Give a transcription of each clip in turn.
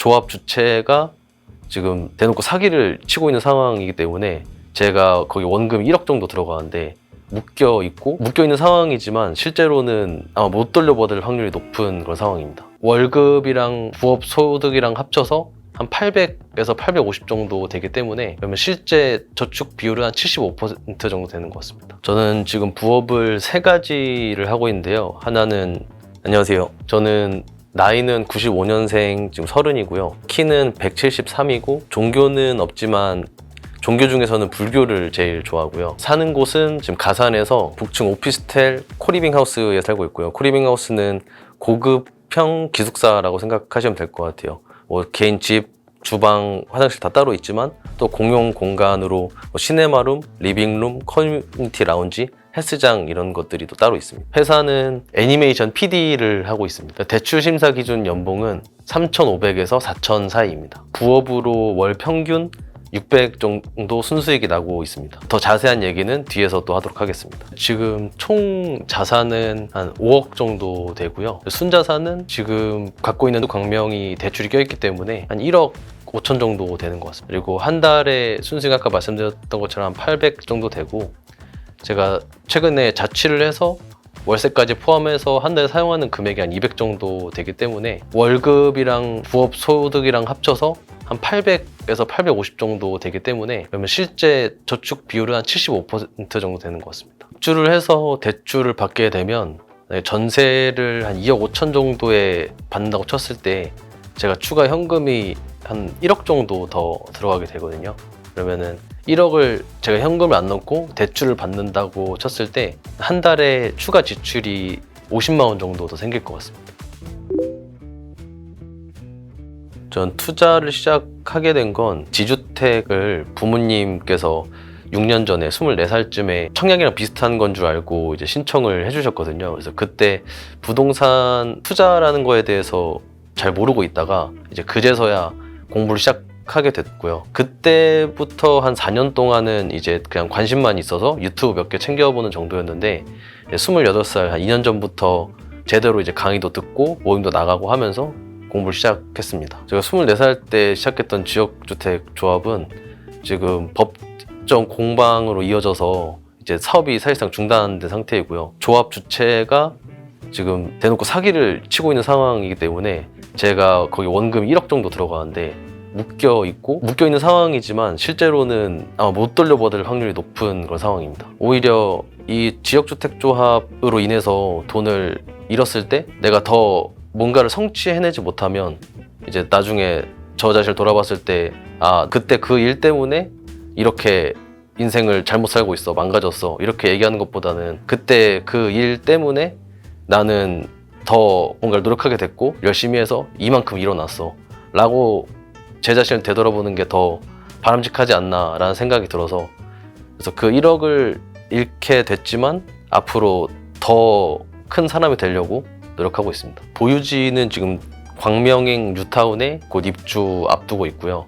조합 주체가 지금 대놓고 사기를 치고 있는 상황이기 때문에 제가 거기 원금 1억 정도 들어가는데 묶여 있는 상황이지만 실제로는 아마 못 돌려받을 확률이 높은 그런 상황입니다. 월급이랑 부업 소득이랑 합쳐서 한 800에서 850 정도 되기 때문에 그러면 실제 저축 비율은 한 75% 정도 되는 것 같습니다. 저는 지금 부업을 3가지를 하고 있는데요. 하나는 안녕하세요. 저는 나이는 95년생 지금 30이고요. 키는 173이고 종교는 없지만 종교 중에서는 불교를 제일 좋아하고요. 사는 곳은 지금 가산에서 북층 오피스텔 코리빙하우스에 살고 있고요. 코리빙하우스는 고급형 기숙사라고 생각하시면 될 것 같아요. 뭐 개인 집, 주방, 화장실 다 따로 있지만 또 공용 공간으로 시네마룸, 리빙룸, 커뮤니티 라운지, 헬스장 이런 것들이 또 따로 있습니다. 회사는 애니메이션 PD를 하고 있습니다. 대출 심사 기준 연봉은 3,500에서 4,000 사이입니다. 부업으로 월 평균 600 정도 순수익이 나고 있습니다. 더 자세한 얘기는 뒤에서 또 하도록 하겠습니다. 지금 총 자산은 한 5억 정도 되고요. 순자산은 지금 갖고 있는 광명이 대출이 껴있기 때문에 한 1억 5천 정도 되는 것 같습니다. 그리고 한 달에 순수익 아까 말씀드렸던 것처럼 한 800 정도 되고 제가 최근에 자취를 해서 월세까지 포함해서 한 달에 사용하는 금액이 한 200 정도 되기 때문에 월급이랑 부업 소득이랑 합쳐서 한 800에서 850 정도 되기 때문에 그러면 실제 저축 비율은 한 75% 정도 되는 것 같습니다. 입주를 해서 대출을 받게 되면 전세를 한 2억 5천 정도에 받는다고 쳤을 때 제가 추가 현금이 한 1억 정도 더 들어가게 되거든요. 그러면은 1억을 제가 현금을 안 넣고 대출을 받는다고 쳤을 때 한 달에 추가 지출이 50만 원 정도 더 생길 것 같습니다. 전 투자를 시작하게 된 건 지주택을 부모님께서 6년 전에 24살쯤에 청약이랑 비슷한 건 줄 알고 이제 신청을 해주셨거든요. 그래서 그때 부동산 투자라는 거에 대해서 잘 모르고 있다가 이제 그제서야 공부를 시작하게 됐고요. 그때부터 한 4년 동안은 이제 그냥 관심만 있어서 유튜브 몇 개 챙겨보는 정도였는데 28살 한 2년 전부터 제대로 이제 강의도 듣고 모임도 나가고 하면서 공부를 시작했습니다. 제가 24살 때 시작했던 지역주택 조합은 지금 법정 공방으로 이어져서 이제 사업이 사실상 중단된 상태이고요. 조합 주체가 지금 대놓고 사기를 치고 있는 상황이기 때문에 제가 거기 원금 1억 정도 들어가는데 묶여 있는 상황이지만 실제로는 아마 못 돌려받을 확률이 높은 그런 상황입니다. 오히려 이 지역주택 조합으로 인해서 돈을 잃었을 때 내가 더 뭔가를 성취해내지 못하면 이제 나중에 저 자신을 돌아봤을 때 아 그때 그 일 때문에 이렇게 인생을 잘못 살고 있어, 망가졌어 이렇게 얘기하는 것보다는 그때 그 일 때문에 나는 더 뭔가를 노력하게 됐고 열심히 해서 이만큼 일어났어 라고 제 자신을 되돌아보는 게 더 바람직하지 않나 라는 생각이 들어서 그래서 그 1억을 잃게 됐지만 앞으로 더 큰 사람이 되려고 노력하고 있습니다. 보유지는 지금 광명행 뉴타운에 곧 입주 앞두고 있고요.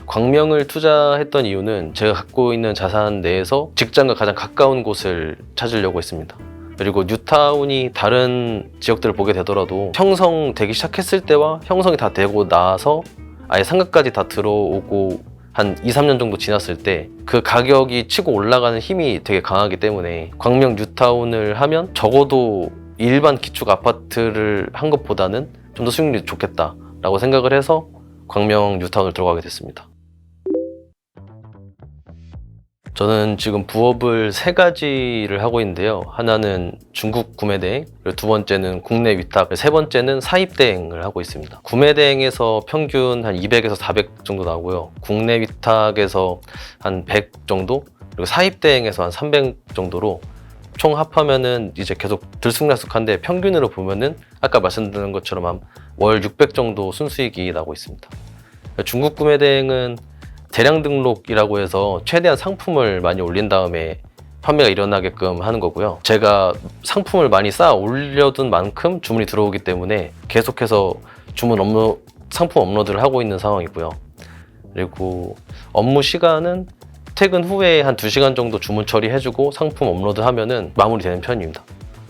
광명을 투자했던 이유는 제가 갖고 있는 자산 내에서 직장과 가장 가까운 곳을 찾으려고 했습니다. 그리고 뉴타운이 다른 지역들을 보게 되더라도 형성되기 시작했을 때와 형성이 다 되고 나서 아예 상가까지 다 들어오고 한 2, 3년 정도 지났을 때 그 가격이 치고 올라가는 힘이 되게 강하기 때문에 광명 뉴타운을 하면 적어도 일반 기축 아파트를 한 것보다는 좀 더 수익률이 좋겠다라고 생각을 해서 광명 뉴타운을 들어가게 됐습니다. 저는 지금 부업을 3가지를 하고 있는데요. 하나는 중국 구매대행, 그리고 두 번째는 국내 위탁, 세 번째는 사입대행을 하고 있습니다. 구매대행에서 평균 한 200에서 400 정도 나오고요. 국내 위탁에서 한 100 정도, 그리고 사입대행에서 한 300 정도로 총 합하면은 이제 계속 들쑥날쑥한데 평균으로 보면은 아까 말씀드린 것처럼 한 월 600 정도 순수익이 나고 있습니다. 중국 구매대행은 대량 등록이라고 해서 최대한 상품을 많이 올린 다음에 판매가 일어나게끔 하는 거고요. 제가 상품을 많이 쌓아 올려둔 만큼 주문이 들어오기 때문에 계속해서 상품 업로드를 하고 있는 상황이고요. 그리고 업무 시간은 퇴근 후에 한 2시간 정도 주문 처리해주고 상품 업로드하면은 마무리되는 편입니다.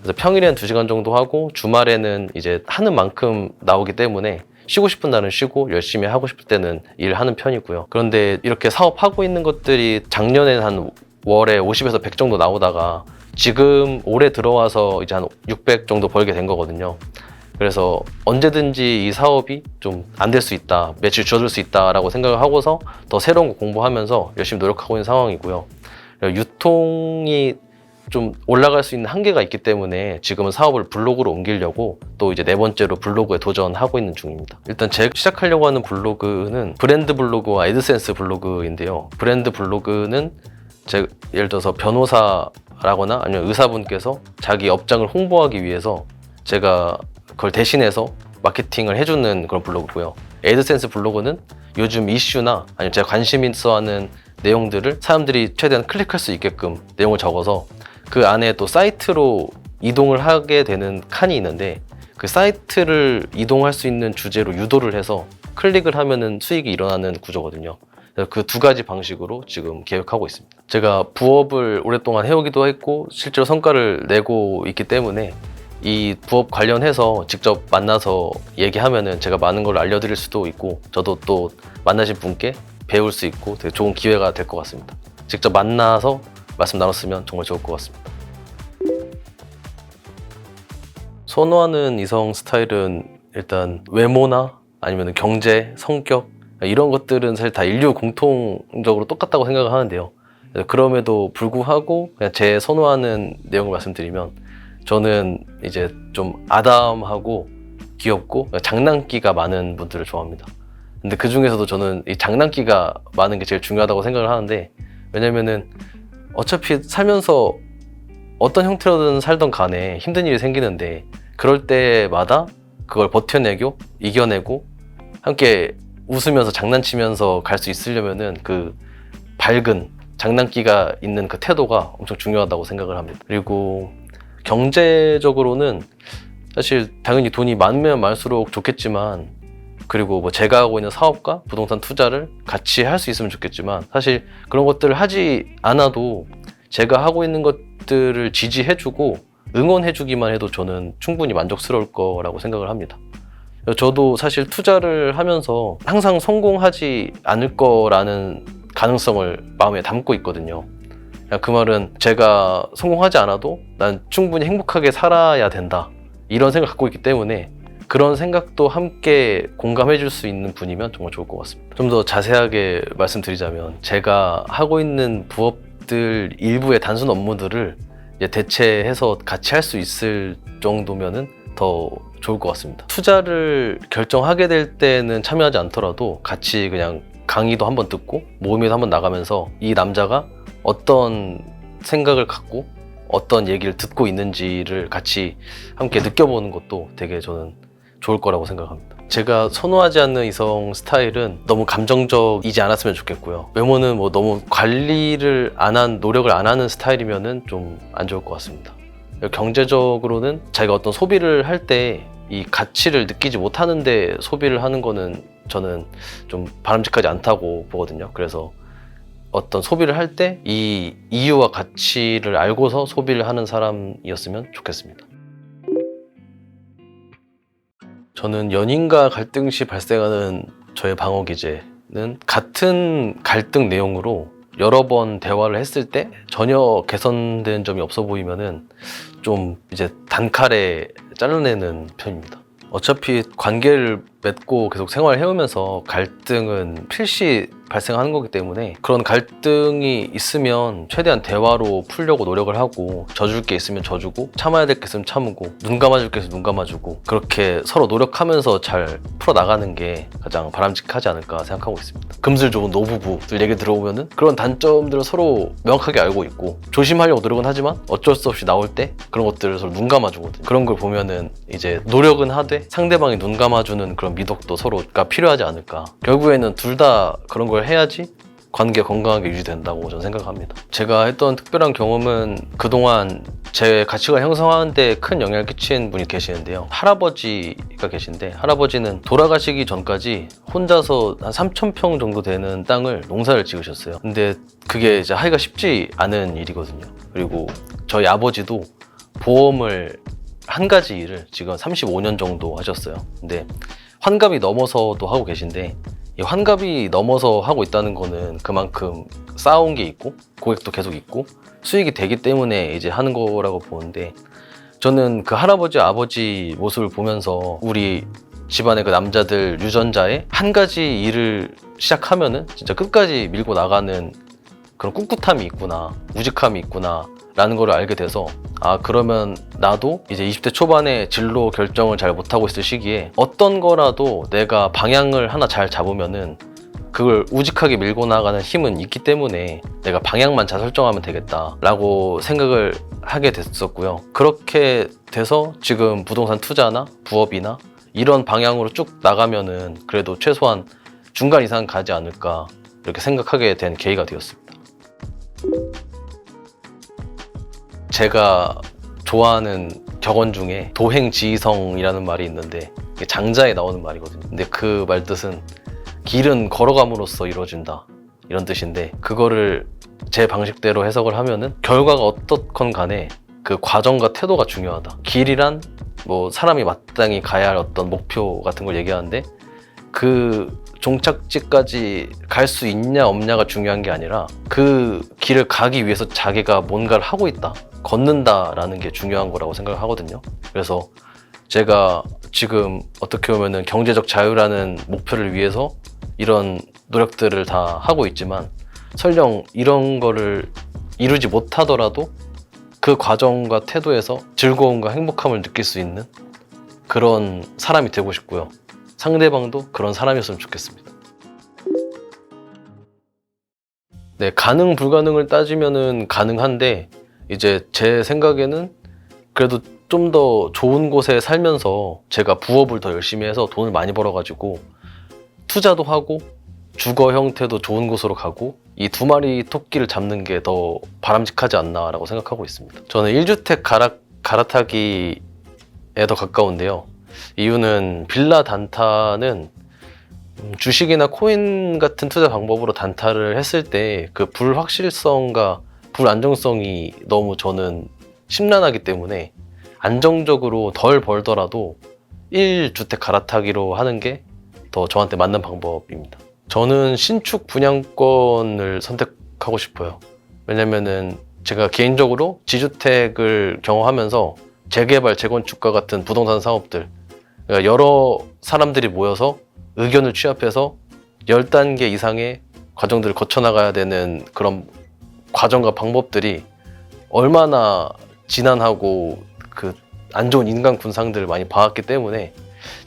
그래서 평일에는 2시간 정도 하고 주말에는 이제 하는 만큼 나오기 때문에 쉬고 싶은 날은 쉬고 열심히 하고 싶을 때는 일하는 편이고요. 그런데 이렇게 사업하고 있는 것들이 작년에 한 월에 50에서 100 정도 나오다가 지금 올해 들어와서 이제 한 600 정도 벌게 된 거거든요. 그래서 언제든지 이 사업이 좀 안 될 수 있다, 매출 줄어들 수 있다라고 생각을 하고서 더 새로운 거 공부하면서 열심히 노력하고 있는 상황이고요. 유통이 좀 올라갈 수 있는 한계가 있기 때문에 지금은 사업을 블로그로 옮기려고 또 이제 4번째로 블로그에 도전하고 있는 중입니다. 일단 제가 시작하려고 하는 블로그는 브랜드 블로그와 애드센스 블로그인데요. 브랜드 블로그는 예를 들어서 변호사라거나 아니면 의사분께서 자기 업장을 홍보하기 위해서 제가 그걸 대신해서 마케팅을 해주는 그런 블로그고요. 애드센스 블로그는 요즘 이슈나 아니면 제가 관심 있어 하는 내용들을 사람들이 최대한 클릭할 수 있게끔 내용을 적어서 그 안에 또 사이트로 이동을 하게 되는 칸이 있는데 그 사이트를 이동할 수 있는 주제로 유도를 해서 클릭을 하면은 수익이 일어나는 구조거든요. 그 두 가지 방식으로 지금 계획하고 있습니다. 제가 부업을 오랫동안 해오기도 했고 실제로 성과를 내고 있기 때문에 이 부업 관련해서 직접 만나서 얘기하면은 제가 많은 걸 알려드릴 수도 있고 저도 또 만나신 분께 배울 수 있고 되게 좋은 기회가 될 것 같습니다. 직접 만나서 말씀 나눴으면 정말 좋을 것 같습니다. 선호하는 이성 스타일은 일단 외모나 아니면 경제, 성격 이런 것들은 사실 다 인류 공통적으로 똑같다고 생각을 하는데요. 그럼에도 불구하고 그냥 제 선호하는 내용을 말씀드리면 저는 이제 좀 아담하고 귀엽고 장난기가 많은 분들을 좋아합니다. 근데 그 중에서도 저는 이 장난기가 많은 게 제일 중요하다고 생각을 하는데 왜냐면은 어차피 살면서 어떤 형태로든 살던 간에 힘든 일이 생기는데 그럴 때마다 그걸 버텨내고 이겨내고 함께 웃으면서 장난치면서 갈 수 있으려면은 그 밝은 장난기가 있는 그 태도가 엄청 중요하다고 생각을 합니다. 그리고 경제적으로는 사실 당연히 돈이 많으면 많을수록 좋겠지만 그리고 뭐 제가 하고 있는 사업과 부동산 투자를 같이 할 수 있으면 좋겠지만 사실 그런 것들을 하지 않아도 제가 하고 있는 것들을 지지해주고 응원해주기만 해도 저는 충분히 만족스러울 거라고 생각을 합니다. 저도 사실 투자를 하면서 항상 성공하지 않을 거라는 가능성을 마음에 담고 있거든요. 그 말은 제가 성공하지 않아도 난 충분히 행복하게 살아야 된다 이런 생각을 갖고 있기 때문에 그런 생각도 함께 공감해 줄 수 있는 분이면 정말 좋을 것 같습니다. 좀 더 자세하게 말씀드리자면 제가 하고 있는 부업들 일부의 단순 업무들을 이제 대체해서 같이 할 수 있을 정도면은 더 좋을 것 같습니다. 투자를 결정하게 될 때는 참여하지 않더라도 같이 그냥 강의도 한번 듣고 모임에도 한번 나가면서 이 남자가 어떤 생각을 갖고 어떤 얘기를 듣고 있는지를 같이 함께 느껴보는 것도 되게 저는 좋을 거라고 생각합니다. 제가 선호하지 않는 이성 스타일은 너무 감정적이지 않았으면 좋겠고요. 외모는 뭐 너무 관리를 안 한, 노력을 안 하는 스타일이면은 좀 안 좋을 것 같습니다. 경제적으로는 자기가 어떤 소비를 할 때 이 가치를 느끼지 못하는데 소비를 하는 거는 저는 좀 바람직하지 않다고 보거든요. 그래서 어떤 소비를 할 때 이 이유와 가치를 알고서 소비를 하는 사람이었으면 좋겠습니다. 저는 연인과 갈등 시 발생하는 저의 방어 기제는 같은 갈등 내용으로 여러 번 대화를 했을 때 전혀 개선된 점이 없어 보이면은 좀 이제 단칼에 잘라내는 편입니다. 어차피 관계를 맺고 계속 생활을 해오면서 갈등은 필시 발생하는 거기 때문에 그런 갈등이 있으면 최대한 대화로 풀려고 노력을 하고 져줄 게 있으면 져주고 참아야 될 게 있으면 참고 눈 감아줄 게 있으면 눈 감아주고 그렇게 서로 노력하면서 잘 풀어나가는 게 가장 바람직하지 않을까 생각하고 있습니다. 금슬 좋은 노부부들 얘기 들어보면은 그런 단점들을 서로 명확하게 알고 있고 조심하려고 노력은 하지만 어쩔 수 없이 나올 때 그런 것들을 서로 눈 감아주거든요. 그런 걸 보면은 이제 노력은 하되 상대방이 눈 감아주는 그런 미덕도 서로가 필요하지 않을까. 결국에는 둘 다 그런 걸 해야지 관계 건강하게 유지된다고 저는 생각합니다. 제가 했던 특별한 경험은 그동안 제 가치관 형성하는 데 큰 영향을 끼친 분이 계시는데요. 할아버지가 계신데 할아버지는 돌아가시기 전까지 혼자서 한 3,000평 정도 되는 땅을 농사를 지으셨어요. 근데 그게 이제 하기가 쉽지 않은 일이거든요. 그리고 저희 아버지도 보험을 한 가지 일을 지금 35년 정도 하셨어요. 근데 환갑이 넘어서도 하고 계신데, 이 환갑이 넘어서 하고 있다는 거는 그만큼 쌓아온 게 있고 고객도 계속 있고 수익이 되기 때문에 이제 하는 거라고 보는데, 저는 그 할아버지 아버지 모습을 보면서 우리 집안의 그 남자들 유전자에 한 가지 일을 시작하면은 진짜 끝까지 밀고 나가는 그런 꿋꿋함이 있구나, 우직함이 있구나 라는 걸 알게 돼서, 아, 그러면 나도 이제 20대 초반에 진로 결정을 잘 못하고 있을 시기에 어떤 거라도 내가 방향을 하나 잘 잡으면은 그걸 우직하게 밀고 나가는 힘은 있기 때문에 내가 방향만 잘 설정하면 되겠다 라고 생각을 하게 됐었고요. 그렇게 돼서 지금 부동산 투자나 부업이나 이런 방향으로 쭉 나가면은 그래도 최소한 중간 이상 가지 않을까 이렇게 생각하게 된 계기가 되었습니다. 제가 좋아하는 격언 중에 도행지성이라는 말이 있는데, 이게 장자에 나오는 말이거든요. 근데 그 말 뜻은 길은 걸어감으로써 이루어진다 이런 뜻인데, 그거를 제 방식대로 해석을 하면은 결과가 어떻건 간에 그 과정과 태도가 중요하다. 길이란 뭐 사람이 마땅히 가야 할 어떤 목표 같은 걸 얘기하는데, 그 종착지까지 갈 수 있냐 없냐가 중요한 게 아니라 그 길을 가기 위해서 자기가 뭔가를 하고 있다, 걷는다라는 게 중요한 거라고 생각을 하거든요. 그래서 제가 지금 어떻게 보면은 경제적 자유라는 목표를 위해서 이런 노력들을 다 하고 있지만, 설령 이런 거를 이루지 못하더라도 그 과정과 태도에서 즐거움과 행복함을 느낄 수 있는 그런 사람이 되고 싶고요. 상대방도 그런 사람이었으면 좋겠습니다. 네, 가능 불가능을 따지면은 가능한데, 이제 제 생각에는 그래도 좀 더 좋은 곳에 살면서 제가 부업을 더 열심히 해서 돈을 많이 벌어가지고 투자도 하고 주거 형태도 좋은 곳으로 가고 이 두 마리 토끼를 잡는 게 더 바람직하지 않나라고 생각하고 있습니다. 저는 1주택 갈아타기에 더 가까운데요. 이유는 빌라 단타는 주식이나 코인 같은 투자 방법으로 단타를 했을 때 그 불확실성과 불안정성이 너무 저는 심란하기 때문에 안정적으로 덜 벌더라도 1주택 갈아타기로 하는 게 더 저한테 맞는 방법입니다. 저는 신축 분양권을 선택하고 싶어요. 왜냐면은 제가 개인적으로 지주택을 경험하면서 재개발, 재건축과 같은 부동산 사업들, 그러니까 여러 사람들이 모여서 의견을 취합해서 10단계 이상의 과정들을 거쳐나가야 되는 그런 과정과 방법들이 얼마나 지난하고 그 안 좋은 인간 군상들을 많이 봐왔기 때문에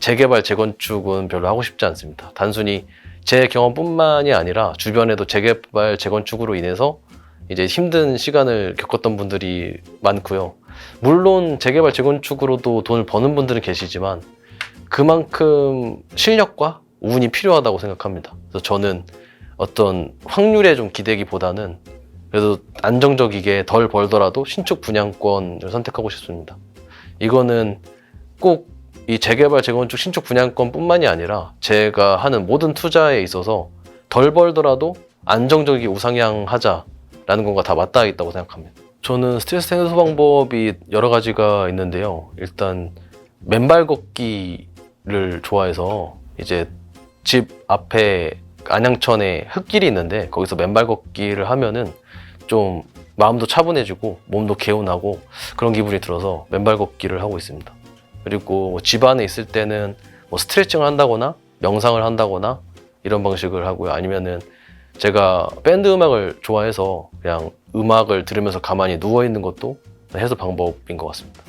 재개발, 재건축은 별로 하고 싶지 않습니다. 단순히 제 경험뿐만이 아니라 주변에도 재개발, 재건축으로 인해서 이제 힘든 시간을 겪었던 분들이 많고요. 물론 재개발, 재건축으로도 돈을 버는 분들은 계시지만 그만큼 실력과 운이 필요하다고 생각합니다. 그래서 저는 어떤 확률에 좀 기대기보다는 그래도 안정적이게 덜 벌더라도 신축 분양권을 선택하고 싶습니다. 이거는 꼭 이 재개발, 재건축, 신축 분양권뿐만이 아니라 제가 하는 모든 투자에 있어서 덜 벌더라도 안정적이게 우상향하자라는 것과 다 맞닿아 있다고 생각합니다. 저는 스트레스 해소 방법이 여러 가지가 있는데요. 일단 맨발 걷기를 좋아해서 이제 집 앞에 안양천에 흙길이 있는데 거기서 맨발 걷기를 하면은 좀 마음도 차분해지고 몸도 개운하고 그런 기분이 들어서 맨발 걷기를 하고 있습니다. 그리고 집 안에 있을 때는 뭐 스트레칭을 한다거나 명상을 한다거나 이런 방식을 하고요. 아니면은 제가 밴드 음악을 좋아해서 그냥 음악을 들으면서 가만히 누워 있는 것도 해소 방법인 것 같습니다.